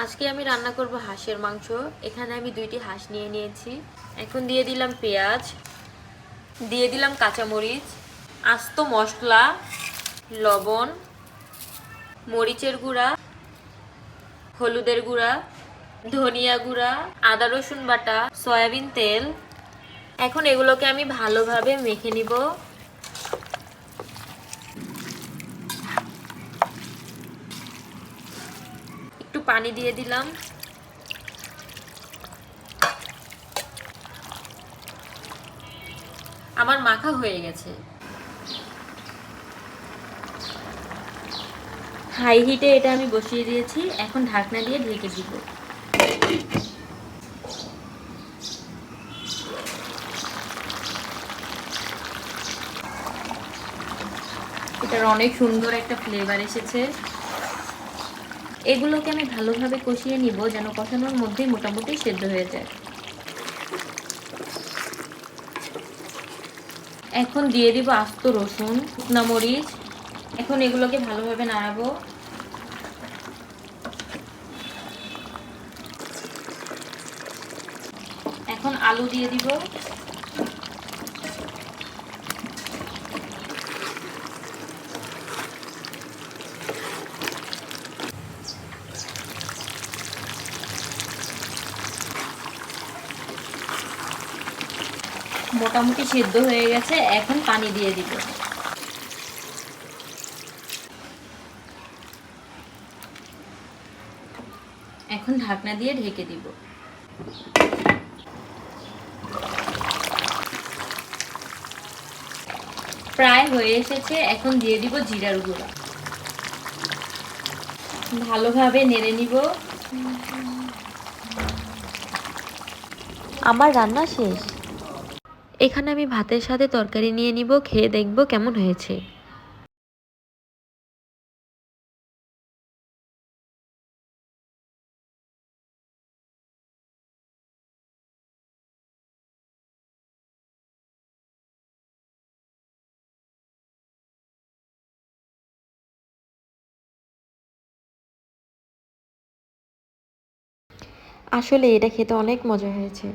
আজকে আমি রান্না করব হাঁসের মাংস। এখানে আমি 2টি হাঁস নিয়ে নিয়েছি। এখন দিয়ে দিলাম পেঁয়াজ, দিয়ে দিলাম কাঁচামরিচ, আস্ত মশলা, লবণ, মরিচের গুঁড়া, হলুদের গুঁড়া, ধনিয়া গুঁড়া, আদা রসুন বাটা, সয়াবিন তেল। এখন এগুলোকে আমি ভালোভাবে মেখে নিব। একটু পানি দিয়ে দিলাম। আমার মাখা হয়ে গেছে। হাই হিটে এটা আমি বসিয়ে দিয়েছি। এখন ঢাকনা দিয়ে ঢেকে দিব। এটার অনেক সুন্দর একটা ফ্লেভার এসেছে। এগুলোকে আমি ভালোভাবে কষিয়ে নিব যেন কষানোর মধ্যেই মোটামুটি সেদ্ধ হয়ে যায়। এখন দিয়ে দিব আস্ত রসুন, শুকনা মরিচ। এখন এগুলোকে ভালোভাবে নাড়াবো। এখন আলু দিয়ে দিব। মোটামুটি সেদ্ধ হয়ে গেছে। এখন পানি দিয়ে দিব। এখন ঢাকনা দিয়ে ঢেকে দিব। প্রায় হয়ে এসেছে। এখন দিয়ে দিব জিরার গুঁড়া। ভালোভাবে নেড়ে নিব। আমার রান্না শেষ। এখানে আমি ভাতের সাথে তরকারি নিয়ে নিব, খেয়ে দেখব কেমন হয়েছে। আসলে এটা খেতে অনেক মজা হয়েছে।